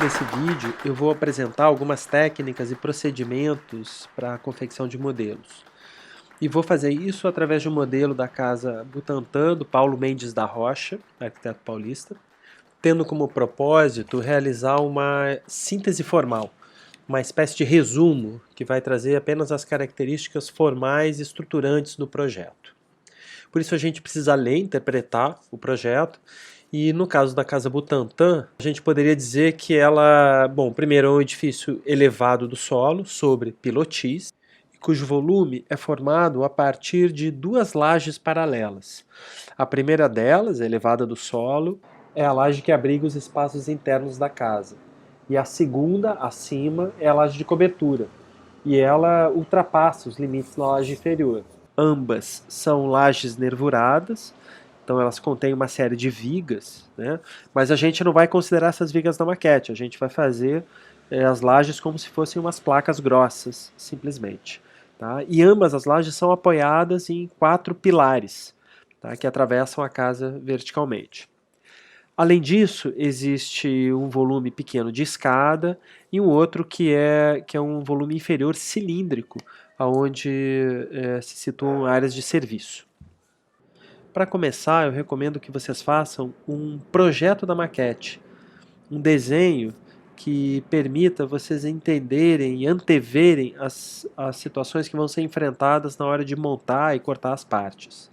nesse vídeo eu vou apresentar algumas técnicas e procedimentos para a confecção de modelos. E vou fazer isso através de um modelo da Casa Butantã, do Paulo Mendes da Rocha, arquiteto paulista, tendo como propósito realizar uma síntese formal, uma espécie de resumo que vai trazer apenas as características formais e estruturantes do projeto. Por isso a gente precisa ler, interpretar o projeto. E no caso da Casa Butantã, a gente poderia dizer que ela, bom, primeiro é um edifício elevado do solo, sobre pilotis, cujo volume é formado a partir de duas lajes paralelas. A primeira delas, elevada do solo, é a laje que abriga os espaços internos da casa. E a segunda, acima, é a laje de cobertura, e ela ultrapassa os limites da laje inferior. Ambas são lajes nervuradas, então elas contêm uma série de vigas, né? Mas a gente não vai considerar essas vigas na maquete, a gente vai fazer as lajes como se fossem umas placas grossas, simplesmente. Tá? E ambas as lajes são apoiadas em 4 pilares, tá? Que atravessam a casa verticalmente. Além disso, existe um volume pequeno de escada e um outro que é um volume inferior cilíndrico, onde se situam áreas de serviço. Para começar, eu recomendo que vocês façam um projeto da maquete, um desenho que permita vocês entenderem e anteverem as situações que vão ser enfrentadas na hora de montar e cortar as partes.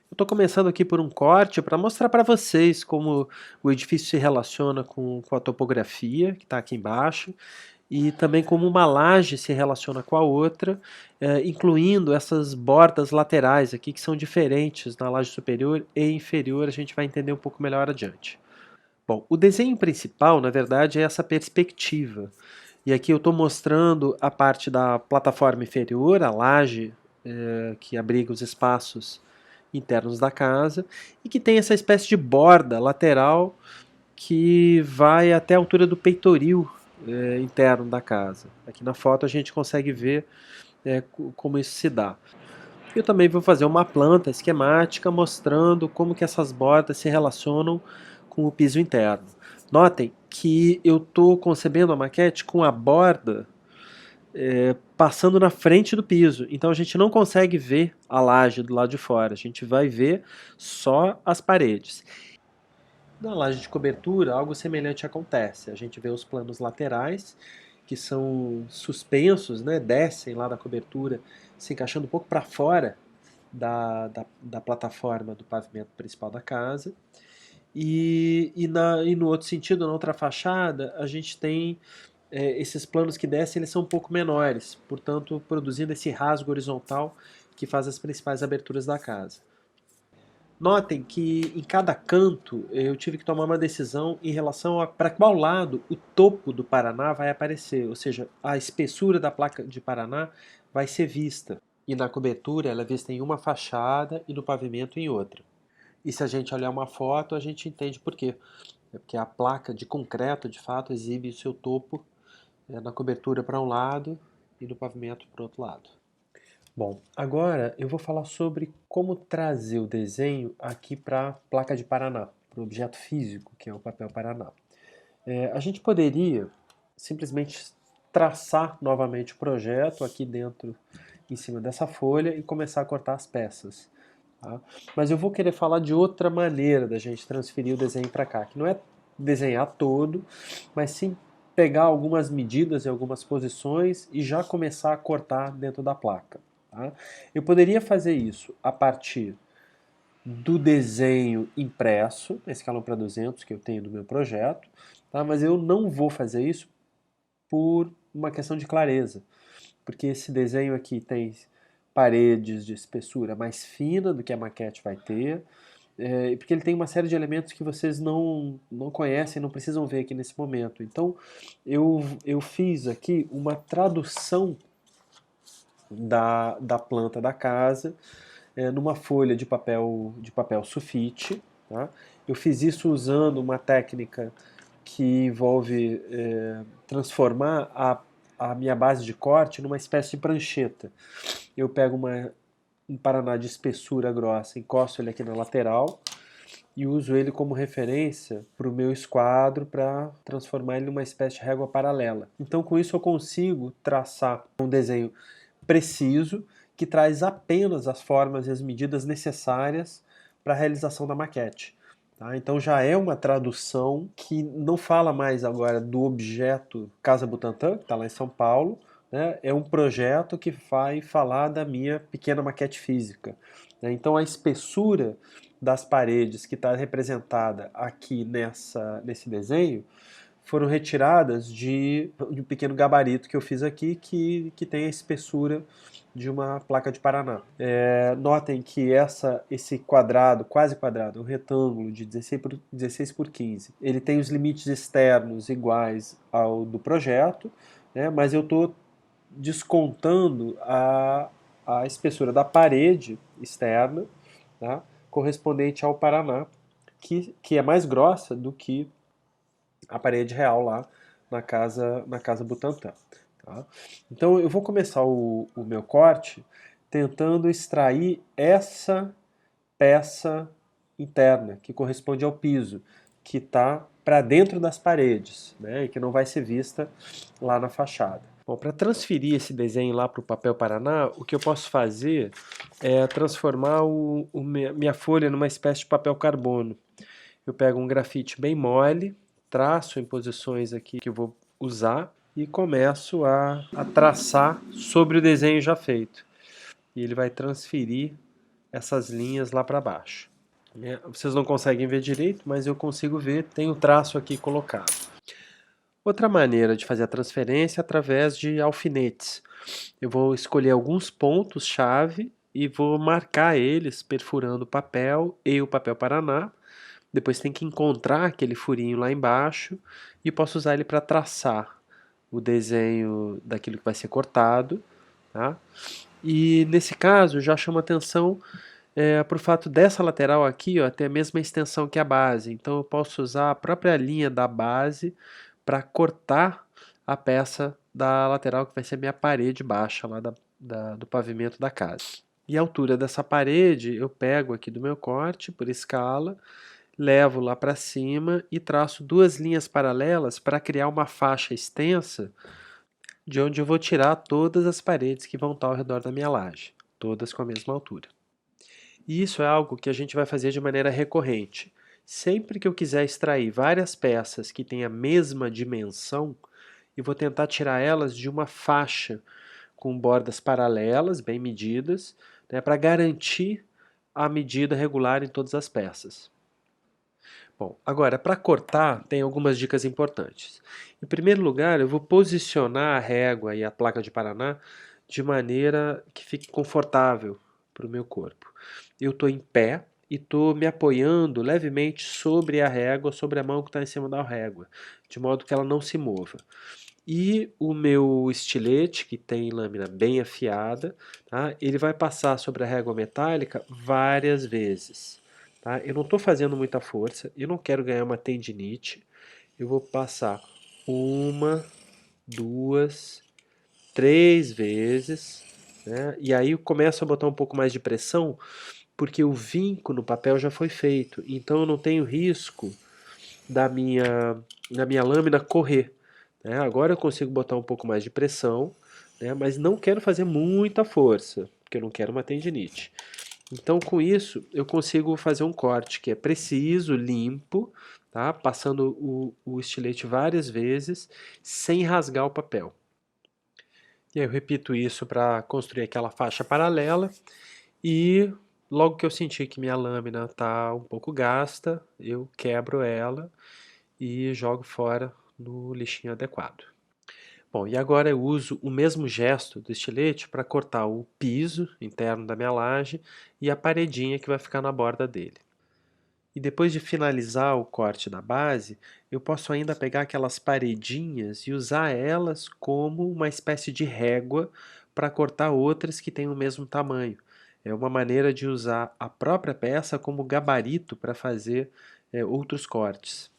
Eu estou começando aqui por um corte para mostrar para vocês como o edifício se relaciona com a topografia, que está aqui embaixo, e também como uma laje se relaciona com a outra, incluindo essas bordas laterais aqui que são diferentes na laje superior e inferior, a gente vai entender um pouco melhor adiante. Bom, o desenho principal, na verdade, é essa perspectiva. E aqui eu estou mostrando a parte da plataforma inferior, a laje que abriga os espaços internos da casa, e que tem essa espécie de borda lateral que vai até a altura do peitoril interno da casa. Aqui na foto a gente consegue ver como isso se dá. Eu também vou fazer uma planta esquemática mostrando como que essas bordas se relacionam com o piso interno. Notem que eu estou concebendo a maquete com a borda passando na frente do piso, então a gente não consegue ver a laje do lado de fora, a gente vai ver só as paredes. Na laje de cobertura, algo semelhante acontece. A gente vê os planos laterais, que são suspensos, né, descem lá da cobertura, se encaixando um pouco para fora da plataforma do pavimento principal da casa. E no outro sentido, na outra fachada, a gente tem esses planos que descem, eles são um pouco menores, portanto, produzindo esse rasgo horizontal que faz as principais aberturas da casa. Notem que em cada canto eu tive que tomar uma decisão em relação a para qual lado o topo do Paraná vai aparecer, ou seja, a espessura da placa de Paraná vai ser vista. E na cobertura ela é vista em uma fachada e no pavimento em outra. E se a gente olhar uma foto, a gente entende por quê. É porque a placa de concreto, de fato, exibe o seu topo na cobertura para um lado e no pavimento para o outro lado. Bom, agora eu vou falar sobre como trazer o desenho aqui para a placa de Paraná, para o objeto físico, que é o papel Paraná. A gente poderia simplesmente traçar novamente o projeto aqui dentro, em cima dessa folha, e começar a cortar as peças. Tá? Mas eu vou querer falar de outra maneira da gente transferir o desenho para cá, que não é desenhar todo, mas sim pegar algumas medidas e algumas posições e já começar a cortar dentro da placa. Tá? Eu poderia fazer isso a partir do desenho impresso, escalão para 200 que eu tenho do meu projeto, tá? Mas eu não vou fazer isso por uma questão de clareza, porque esse desenho aqui tem paredes de espessura mais fina do que a maquete vai ter, porque ele tem uma série de elementos que vocês não conhecem, não precisam ver aqui nesse momento. Então eu fiz aqui uma tradução da planta da casa numa folha de papel sulfite. Tá? Eu fiz isso usando uma técnica que envolve transformar a minha base de corte numa espécie de prancheta. Eu pego um Paraná de espessura grossa, encosto ele aqui na lateral, e uso ele como referência para o meu esquadro para transformar ele numa espécie de régua paralela. Então com isso eu consigo traçar um desenho preciso que traz apenas as formas e as medidas necessárias para a realização da maquete. Tá? Então já é uma tradução que não fala mais agora do objeto Casa Butantã, que está lá em São Paulo, né? É um projeto que vai falar da minha pequena maquete física. Né? Então a espessura das paredes que está representada aqui nesse desenho foram retiradas de um pequeno gabarito que eu fiz aqui que tem a espessura de uma placa de Paraná. Notem que esse quadrado, quase quadrado, um retângulo de 16 por 15, ele tem os limites externos iguais ao do projeto, né, mas eu estou descontando a espessura da parede externa, tá, correspondente ao Paraná, que é mais grossa do que a parede real lá na casa Butantã. Tá? Então eu vou começar o meu corte tentando extrair essa peça interna que corresponde ao piso, que está para dentro das paredes, né, e que não vai ser vista lá na fachada. Bom, para transferir esse desenho lá para o papel Paraná, o que eu posso fazer é transformar minha folha numa espécie de papel carbono. Eu pego um grafite bem mole, traço em posições aqui que eu vou usar e começo a traçar sobre o desenho já feito. E ele vai transferir essas linhas lá para baixo. Vocês não conseguem ver direito, mas eu consigo ver, tem o traço aqui colocado. Outra maneira de fazer a transferência é através de alfinetes. Eu vou escolher alguns pontos-chave e vou marcar eles perfurando o papel e o papel Paraná. Depois tem que encontrar aquele furinho lá embaixo e posso usar ele para traçar o desenho daquilo que vai ser cortado. Tá? E nesse caso já chama atenção para o fato dessa lateral aqui ó, ter a mesma extensão que a base. Então eu posso usar a própria linha da base para cortar a peça da lateral que vai ser a minha parede baixa lá do pavimento da casa. E a altura dessa parede eu pego aqui do meu corte por escala, levo lá para cima e traço duas linhas paralelas para criar uma faixa extensa de onde eu vou tirar todas as paredes que vão estar ao redor da minha laje, todas com a mesma altura. E isso é algo que a gente vai fazer de maneira recorrente. Sempre que eu quiser extrair várias peças que têm a mesma dimensão, eu vou tentar tirar elas de uma faixa com bordas paralelas, bem medidas, né, para garantir a medida regular em todas as peças. Bom, agora para cortar tem algumas dicas importantes. Em primeiro lugar, eu vou posicionar a régua e a placa de Paraná de maneira que fique confortável para o meu corpo. Eu estou em pé e estou me apoiando levemente sobre a régua, sobre a mão que está em cima da régua, de modo que ela não se mova. E o meu estilete, que tem lâmina bem afiada, tá? Ele vai passar sobre a régua metálica várias vezes. Tá? Eu não estou fazendo muita força, eu não quero ganhar uma tendinite. Eu vou passar uma, duas, três vezes, né? E aí eu começo a botar um pouco mais de pressão, porque o vinco no papel já foi feito. Então eu não tenho risco da minha lâmina correr. Né? Agora eu consigo botar um pouco mais de pressão, né? Mas não quero fazer muita força, porque eu não quero uma tendinite. Então, com isso, eu consigo fazer um corte que é preciso, limpo, tá? Passando o estilete várias vezes, sem rasgar o papel. E aí eu repito isso para construir aquela faixa paralela e logo que eu sentir que minha lâmina está um pouco gasta, eu quebro ela e jogo fora no lixinho adequado. Bom, e agora eu uso o mesmo gesto do estilete para cortar o piso interno da minha laje e a paredinha que vai ficar na borda dele. E depois de finalizar o corte da base, eu posso ainda pegar aquelas paredinhas e usar elas como uma espécie de régua para cortar outras que têm o mesmo tamanho. É uma maneira de usar a própria peça como gabarito para fazer outros cortes.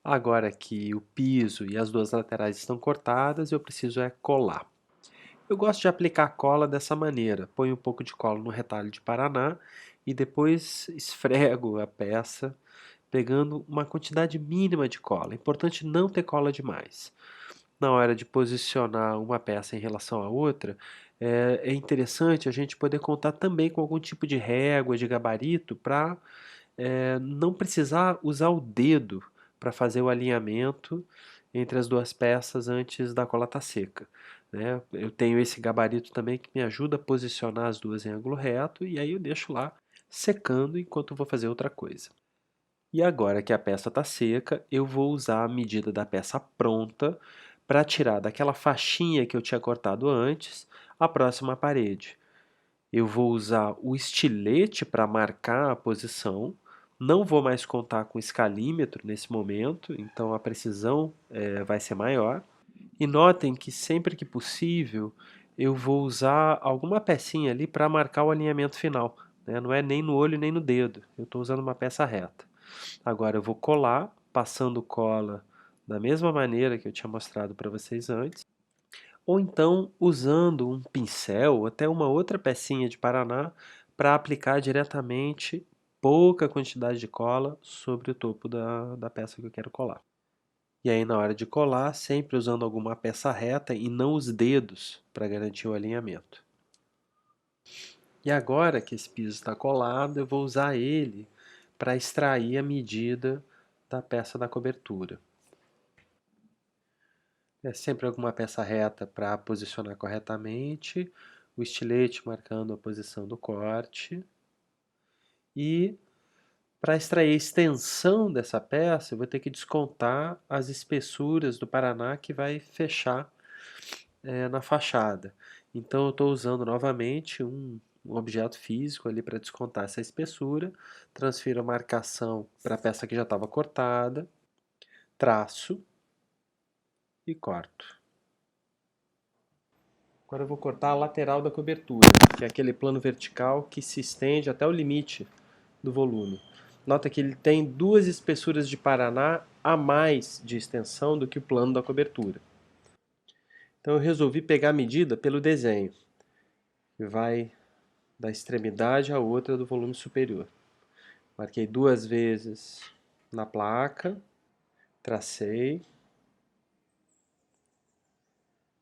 Agora que o piso e as duas laterais estão cortadas, eu preciso colar. Eu gosto de aplicar cola dessa maneira. Ponho um pouco de cola no retalho de Paraná e depois esfrego a peça, pegando uma quantidade mínima de cola. É importante não ter cola demais. Na hora de posicionar uma peça em relação à outra, é interessante a gente poder contar também com algum tipo de régua, de gabarito, para não precisar usar o dedo para fazer o alinhamento entre as duas peças antes da cola estar seca, né? Eu tenho esse gabarito também que me ajuda a posicionar as duas em ângulo reto e aí eu deixo lá secando enquanto eu vou fazer outra coisa. E agora que a peça está seca, eu vou usar a medida da peça pronta para tirar daquela faixinha que eu tinha cortado antes a próxima parede. Eu vou usar o estilete para marcar a posição, não vou mais contar com escalímetro nesse momento, então a precisão vai ser maior. E notem que sempre que possível eu vou usar alguma pecinha ali para marcar o alinhamento final, né? Não é nem no olho nem no dedo, eu estou usando uma peça reta. Agora eu vou colar, passando cola da mesma maneira que eu tinha mostrado para vocês antes, ou então usando um pincel ou até uma outra pecinha de paraná para aplicar diretamente pouca quantidade de cola sobre o topo da peça que eu quero colar. E aí na hora de colar, sempre usando alguma peça reta e não os dedos para garantir o alinhamento. E agora que esse piso está colado, eu vou usar ele para extrair a medida da peça da cobertura. É sempre alguma peça reta para posicionar corretamente, o estilete marcando a posição do corte. E para extrair a extensão dessa peça, eu vou ter que descontar as espessuras do paraná que vai fechar na fachada. Então eu estou usando novamente um objeto físico ali para descontar essa espessura, transfiro a marcação para a peça que já estava cortada, traço e corto. Agora eu vou cortar a lateral da cobertura, que é aquele plano vertical que se estende até o limite do volume. Nota que ele tem duas espessuras de paraná a mais de extensão do que o plano da cobertura. Então eu resolvi pegar a medida pelo desenho, que vai da extremidade à outra do volume superior. Marquei duas vezes na placa, tracei,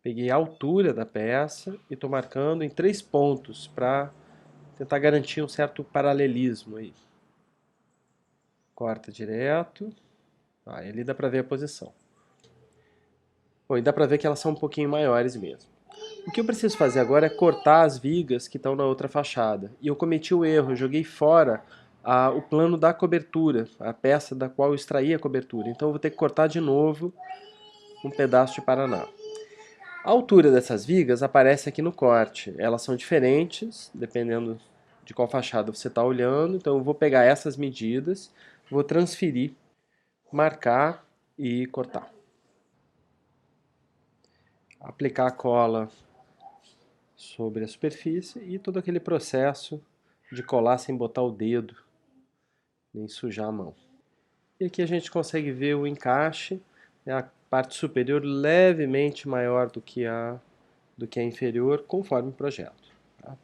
peguei a altura da peça e estou marcando em 3 pontos para tentar garantir um certo paralelismo aí. Corta direto, aí ali dá para ver a posição. Bom, e dá para ver que elas são um pouquinho maiores mesmo. O que eu preciso fazer agora é cortar as vigas que estão na outra fachada. E eu cometi o erro, eu joguei fora o plano da cobertura, a peça da qual eu extraí a cobertura. Então eu vou ter que cortar de novo um pedaço de paraná. A altura dessas vigas aparece aqui no corte. Elas são diferentes, dependendo de qual fachada você está olhando. Então eu vou pegar essas medidas, vou transferir, marcar e cortar. Aplicar a cola sobre a superfície e todo aquele processo de colar sem botar o dedo, nem sujar a mão. E aqui a gente consegue ver o encaixe, a parte superior levemente maior do que a inferior, conforme o projeto. Tá?